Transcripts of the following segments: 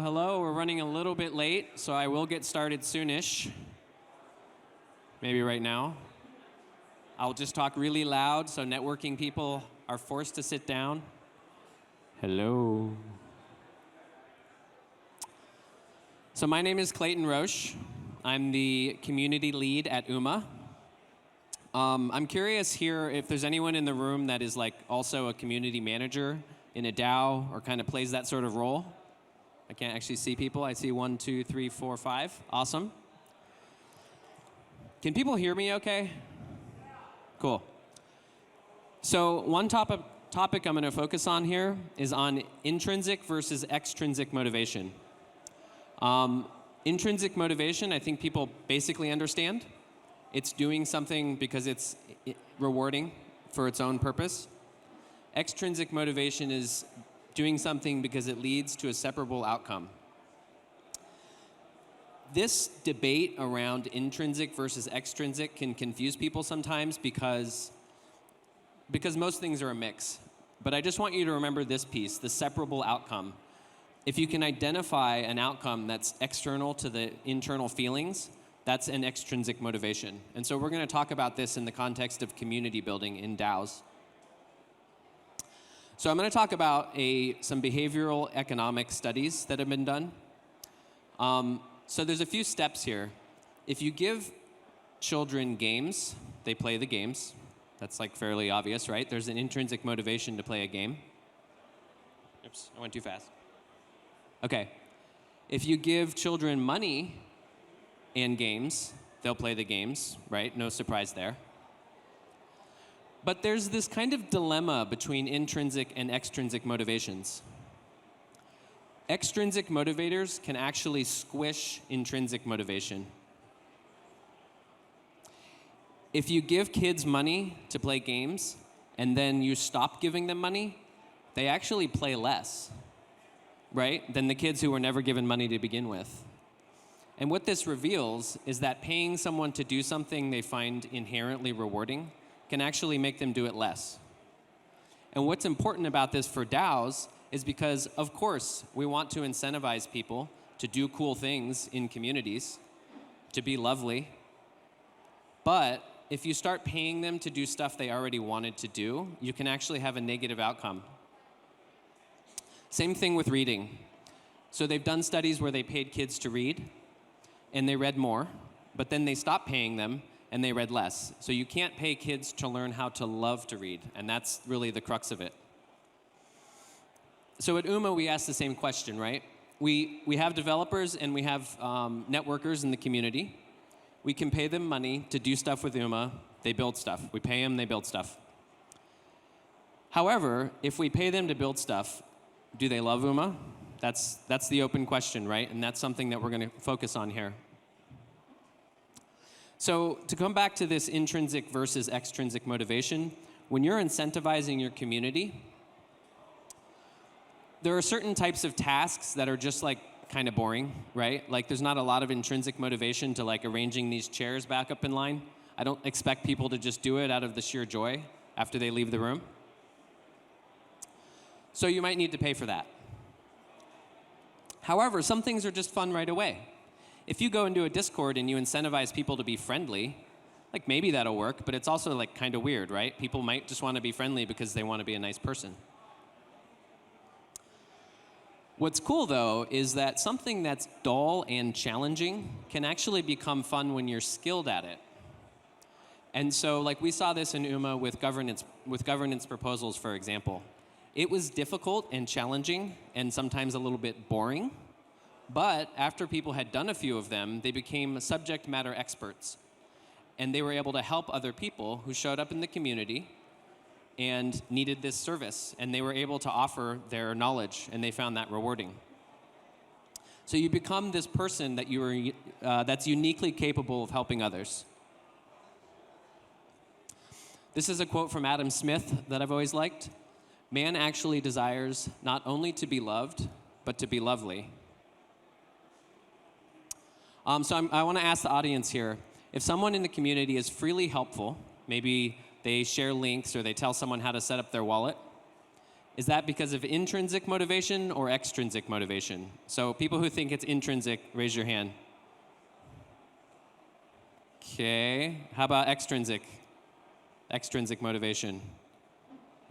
hello. We're running a little bit late, so I will get started soonish. Maybe right now. I'll just talk really loud so networking people are forced to sit down. Hello. So my name is Clayton Roche. I'm the community lead at UMA. I'm curious here if there's anyone in the room that is like also a community manager in a DAO or kind of plays that sort of role. I can't actually see people. I see 1, 2, 3, 4, 5. Awesome. Can people hear me okay? Cool. So one topic I'm going to focus on here is on intrinsic versus extrinsic motivation. Intrinsic motivation, I think people basically understand. It's doing something because it's rewarding for its own purpose. Extrinsic motivation is doing something because it leads to a separable outcome. This debate around intrinsic versus extrinsic can confuse people sometimes because most things are a mix. But I just want you to remember this piece, the separable outcome. If you can identify an outcome that's external to the internal feelings, that's an extrinsic motivation. And so we're going to talk about this in the context of community building in DAOs. So I'm going to talk about some behavioral economic studies that have been done. So there's a few steps here. If you give children games, they play the games. That's like fairly obvious, right? There's an intrinsic motivation to play a game. Oops, I went too fast. Okay. If you give children money and games, they'll play the games, right? No surprise there. But there's this kind of dilemma between intrinsic and extrinsic motivations. Extrinsic motivators can actually squish intrinsic motivation. If you give kids money to play games and then you stop giving them money, they actually play less, right, than the kids who were never given money to begin with. And what this reveals is that paying someone to do something they find inherently rewarding can actually make them do it less. And what's important about this for DAOs is because, of course, we want to incentivize people to do cool things in communities, to be lovely. But if you start paying them to do stuff they already wanted to do, you can actually have a negative outcome. Same thing with reading. So they've done studies where they paid kids to read, and they read more, but then they stopped paying them, and they read less. So you can't pay kids to learn how to love to read, and that's really the crux of it. So at UMA, we ask the same question, right? We have developers and we have networkers in the community. We can pay them money to do stuff with UMA. They build stuff. We pay them, they build stuff. However, if we pay them to build stuff, do they love UMA? That's the open question, right? And that's something that we're going to focus on here. So to come back to this intrinsic versus extrinsic motivation, when you're incentivizing your community, there are certain types of tasks that are just like kind of boring, right? Like there's not a lot of intrinsic motivation to like arranging these chairs back up in line. I don't expect people to just do it out of the sheer joy after they leave the room. So you might need to pay for that. However, some things are just fun right away. If you go into a Discord and you incentivize people to be friendly, like maybe that'll work, but it's also like kind of weird, right? People might just want to be friendly because they want to be a nice person. What's cool though is that something that's dull and challenging can actually become fun when you're skilled at it. And so like we saw this in UMA with governance proposals, for example. It was difficult and challenging and sometimes a little bit boring. But after people had done a few of them, they became subject matter experts. And they were able to help other people who showed up in the community and needed this service. And they were able to offer their knowledge, and they found that rewarding. So you become this person that that's uniquely capable of helping others. This is a quote from Adam Smith that I've always liked. Man actually desires not only to be loved, but to be lovely. So I want to ask the audience here, if someone in the community is freely helpful, maybe they share links or they tell someone how to set up their wallet, Is that because of intrinsic motivation or extrinsic motivation? So people who think it's intrinsic, raise your hand. Okay, how about extrinsic? Extrinsic motivation.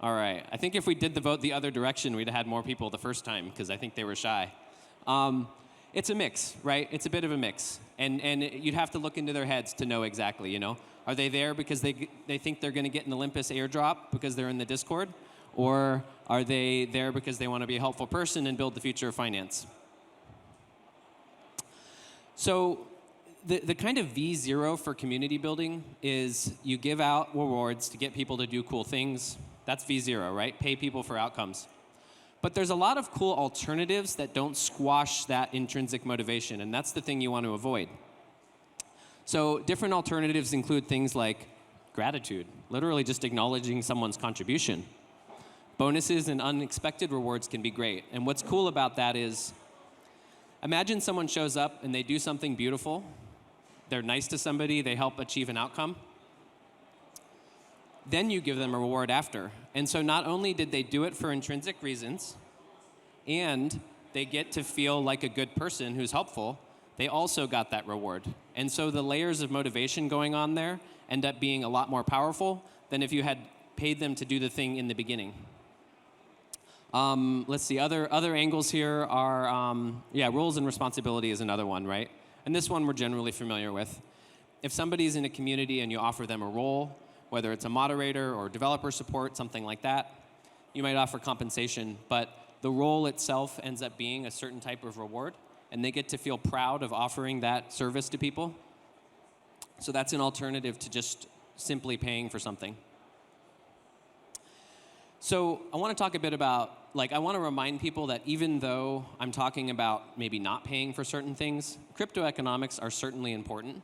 All right, I think if we did the vote the other direction, we'd have had more people the first time, because I think they were shy. It's a mix, right? It's a bit of a mix. And you'd have to look into their heads to know exactly, you know? Are they there because they think they're going to get an Olympus airdrop because they're in the Discord? Or are they there because they want to be a helpful person and build the future of finance? So the kind of V0 for community building is you give out rewards to get people to do cool things. That's V0, right? Pay people for outcomes. But there's a lot of cool alternatives that don't squash that intrinsic motivation, and that's the thing you want to avoid. So different alternatives include things like gratitude, literally just acknowledging someone's contribution. Bonuses and unexpected rewards can be great. And what's cool about that is, imagine someone shows up and they do something beautiful. They're nice to somebody, they help achieve an outcome. Then you give them a reward after. And so not only did they do it for intrinsic reasons, and they get to feel like a good person who's helpful, they also got that reward. And so the layers of motivation going on there end up being a lot more powerful than if you had paid them to do the thing in the beginning. Let's see, other angles here are, roles and responsibility is another one, right? And this one we're generally familiar with. If somebody's in a community and you offer them a role, whether it's a moderator or developer support, something like that, you might offer compensation, but the role itself ends up being a certain type of reward, and they get to feel proud of offering that service to people. So that's an alternative to just simply paying for something. So I want to talk a bit about, I want to remind people that even though I'm talking about maybe not paying for certain things, crypto economics are certainly important.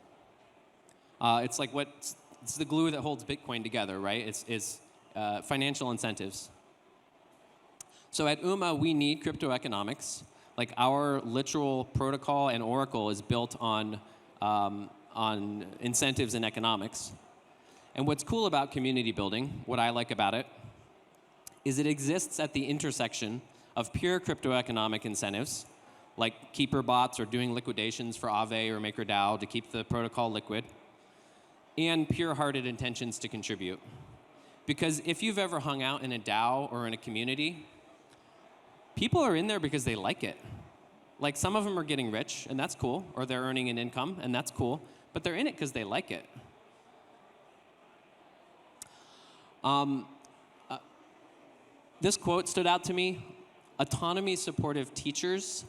It's the glue that holds Bitcoin together, right? It's financial incentives. So at UMA, we need crypto economics. Like our literal protocol and oracle is built on incentives and economics. And what's cool about community building, what I like about it, is it exists at the intersection of pure crypto economic incentives, like keeper bots or doing liquidations for Aave or MakerDAO to keep the protocol liquid, and pure-hearted intentions to contribute. Because if you've ever hung out in a DAO or in a community, people are in there because they like it. Like some of them are getting rich, and that's cool, or they're earning an income, and that's cool, but they're in it because they like it. This quote stood out to me. Autonomy-supportive teachers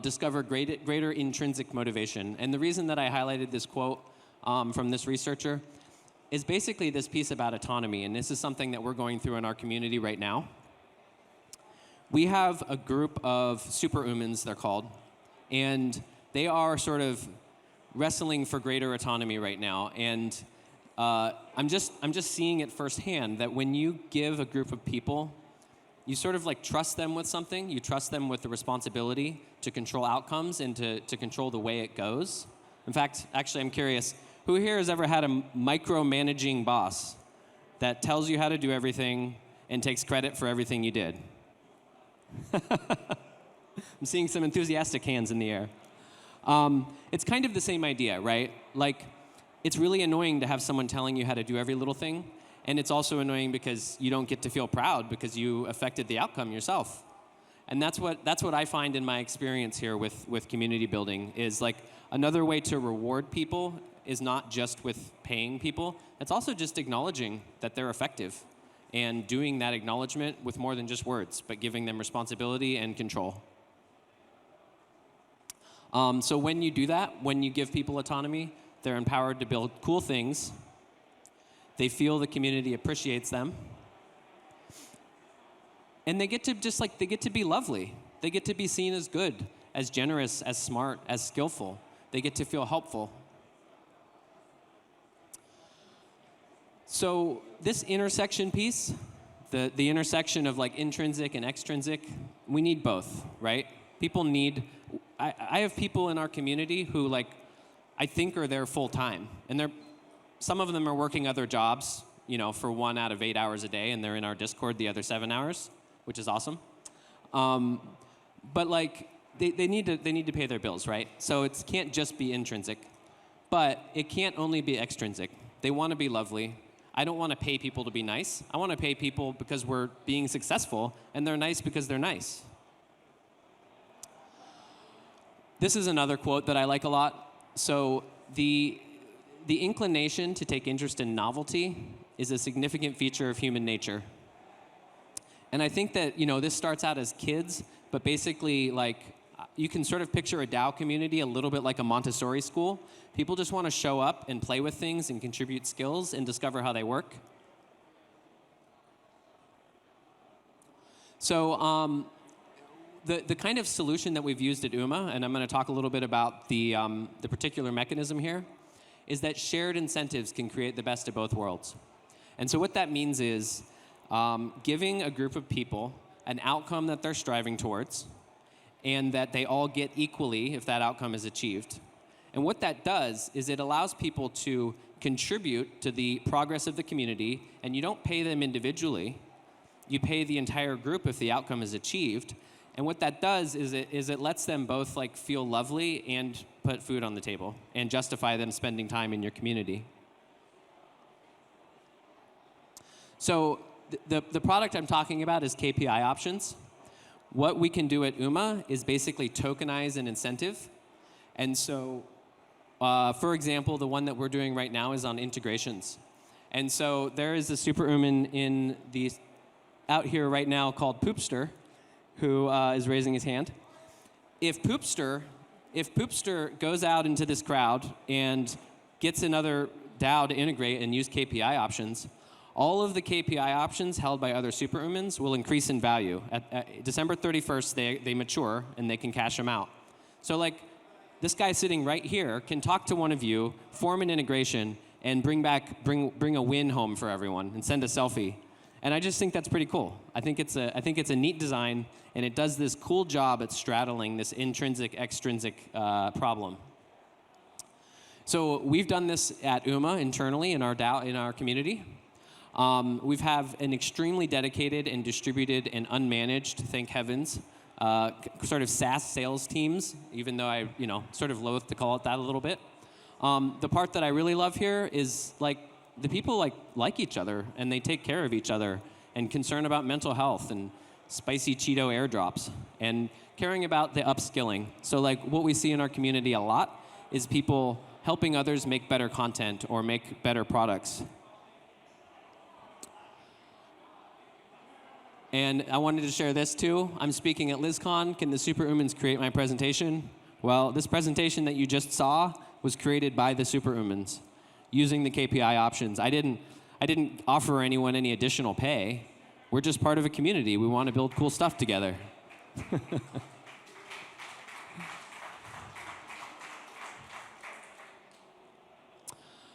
discover greater intrinsic motivation. And the reason that I highlighted this quote from this researcher is basically this piece about autonomy, and this is something that we're going through in our community right now. We have a group of superhumans, they're called, and they are sort of wrestling for greater autonomy right now. And I'm just seeing it firsthand that when you give a group of people, you sort of trust them with something. You trust them with the responsibility to control outcomes and to control the way it goes. In fact, actually, I'm curious, who here has ever had a micromanaging boss that tells you how to do everything and takes credit for everything you did? I'm seeing some enthusiastic hands in the air. It's kind of the same idea, right? It's really annoying to have someone telling you how to do every little thing, and it's also annoying because you don't get to feel proud because you affected the outcome yourself. And that's what I find in my experience here with community building is another way to reward people is not just with paying people, it's also just acknowledging that they're effective and doing that acknowledgement with more than just words, but giving them responsibility and control. So when you do that, when you give people autonomy, they're empowered to build cool things. They feel the community appreciates them. And they get to they get to be lovely. They get to be seen as good, as generous, as smart, as skillful. They get to feel helpful. So this intersection piece, the intersection of intrinsic and extrinsic, we need both, right? People need, I have people in our community who I think are there full time. And some of them are working other jobs for 1 out of 8 hours a day, and they're in our Discord the other 7 hours, which is awesome. But like, they need to pay their bills, right? So it can't just be intrinsic, but it can't only be extrinsic. They want to be lovely. I don't want to pay people to be nice. I want to pay people because we're being successful, and they're nice because they're nice. This is another quote that I like a lot. So the inclination to take interest in novelty is a significant feature of human nature. And I think that this starts out as kids, but basically like you can sort of picture a DAO community a little bit like a Montessori school. People just want to show up and play with things and contribute skills and discover how they work. So the kind of solution that we've used at UMA, and I'm going to talk a little bit about the particular mechanism here, is that shared incentives can create the best of both worlds. And so what that means is giving a group of people an outcome that they're striving towards, and that they all get equally if that outcome is achieved. And what that does is it allows people to contribute to the progress of the community, and you don't pay them individually. You pay the entire group if the outcome is achieved. And what that does is it lets them both like feel lovely and put food on the table and justify them spending time in your community. So the product I'm talking about is KPI options. What we can do at UMA is basically tokenize an incentive. And so, for example, the one that we're doing right now is on integrations. And so there is a superhuman out here right now called Poopster, who is raising his hand. If Poopster goes out into this crowd and gets another DAO to integrate and use KPI options, all of the KPI options held by other superhumans will increase in value. At December 31st, they mature, and they can cash them out. So like, this guy sitting right here can talk to one of you, form an integration, and bring a win home for everyone, and send a selfie. And I just think that's pretty cool. I think it's a neat design, and it does this cool job at straddling this intrinsic extrinsic problem. So we've done this at UMA internally in our DAO, in our community. We have an extremely dedicated and distributed and unmanaged, thank heavens, sort of SaaS sales teams, even though I sort of loathe to call it that a little bit. The part that I really love here is like the people like each other, and they take care of each other, and concern about mental health and spicy Cheeto airdrops, and caring about the upskilling. So like what we see in our community a lot is people helping others make better content or make better products. And I wanted to share this too. I'm speaking at LisCon. Can the superhumans create my presentation? Well, this presentation that you just saw was created by the superhumans using the KPI options. I didn't offer anyone any additional pay. We're just part of a community. We want to build cool stuff together.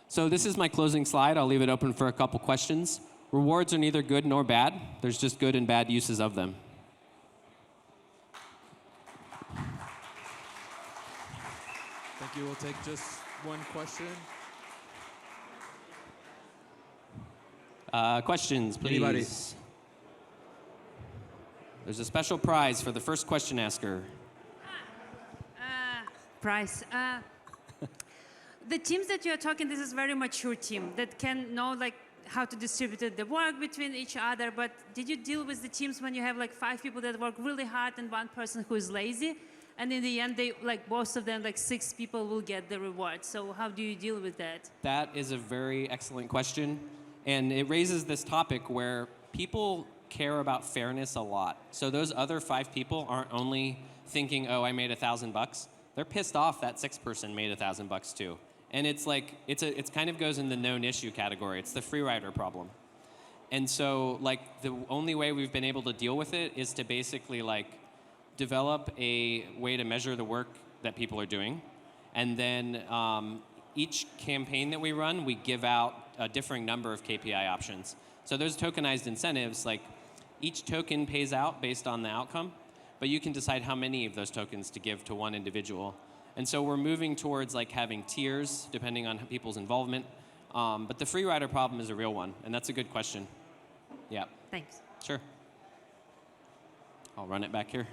So this is my closing slide. I'll leave it open for a couple questions. Rewards are neither good nor bad. There's just good and bad uses of them. Thank you. We'll take just one question. Questions, please. Anybody? There's a special prize for the first question asker. Prize. The teams that you're talking, this is very mature team that can know like how to distribute the work between each other, but did you deal with the teams when you have like 5 people that work really hard and one person who is lazy, and in the end they like both of them, like 6 people will get the reward? So how do you deal with that? That is a very excellent question, and it raises this topic where people care about fairness a lot. So those other 5 people aren't only thinking, oh, I made $1,000. They're pissed off that 6th person made $1,000 too. And it's like, it kind of goes in the known issue category. It's the free rider problem. And so like the only way we've been able to deal with it is to basically like develop a way to measure the work that people are doing. And then each campaign that we run, we give out a differing number of KPI options. So those tokenized incentives, like each token pays out based on the outcome, but you can decide how many of those tokens to give to one individual. And so we're moving towards like having tiers depending on people's involvement. But the free rider problem is a real one, and that's a good question. Yeah. Thanks. Sure. I'll run it back here.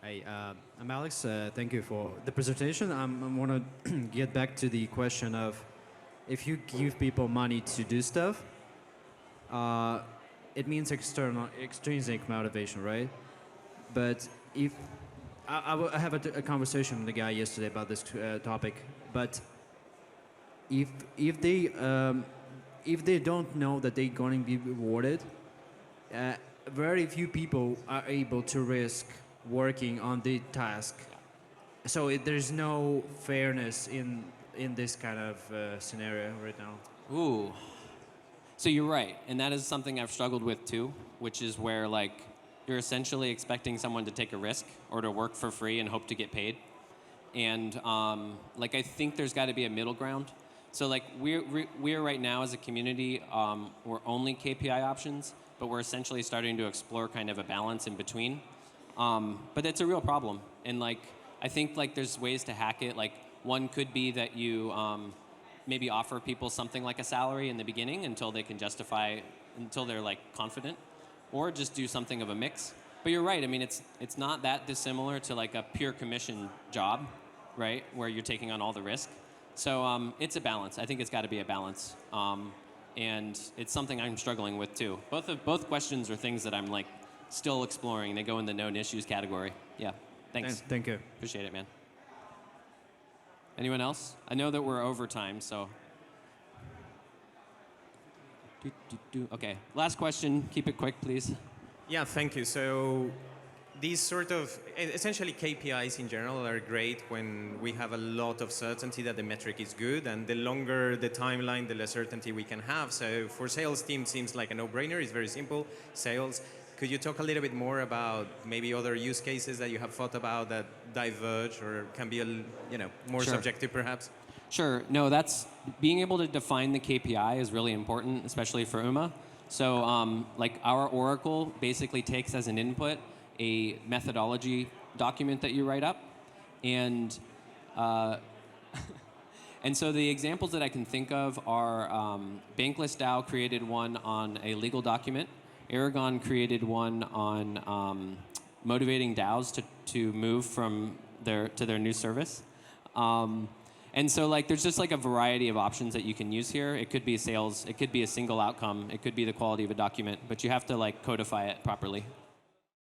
Hi, I'm Alex. Thank you for the presentation. I want to get back to the question of if you give people money to do stuff, it means extrinsic motivation, right? But if I have a conversation with the guy yesterday about this topic, but if they don't know that they're going to be rewarded, very few people are able to risk working on the task. So there's no fairness in this kind of scenario right now. Ooh. So you're right, and that is something I've struggled with too, which is where like you're essentially expecting someone to take a risk or to work for free and hope to get paid. And like I think there's got to be a middle ground. So like we're right now as a community, we're only KPI options, but we're essentially starting to explore kind of a balance in between. But it's a real problem, and like I think like there's ways to hack it. Like one could be that you maybe offer people something like a salary in the beginning until they can justify, until they're like confident, or just do something of a mix. But you're right. I mean, it's not that dissimilar to like a pure commission job, right, where you're taking on all the risk. So it's a balance. I think it's got to be a balance, and it's something I'm struggling with too. Both questions are things that I'm like still exploring. They go in the known issues category. Yeah. Thanks. Thank you. Appreciate it, man. Anyone else? I know that we're over time, so. Okay. Last question. Keep it quick, please. Yeah, thank you. So these sort of, essentially KPIs in general are great when we have a lot of certainty that the metric is good, and the longer the timeline, the less certainty we can have. So for sales team, seems like a no-brainer. It's very simple. Sales. Could you talk a little bit more about maybe other use cases that you have thought about that diverge or can be more Sure. subjective perhaps? Sure. No, that's being able to define the KPI is really important, especially for UMA. So like our Oracle basically takes as an input a methodology document that you write up. And and so the examples that I can think of are Bankless DAO created one on a legal document. Aragon created one on motivating DAOs to move from their new service. And so like there's just like a variety of options that you can use here. It could be sales, it could be a single outcome, it could be the quality of a document, but you have to like codify it properly.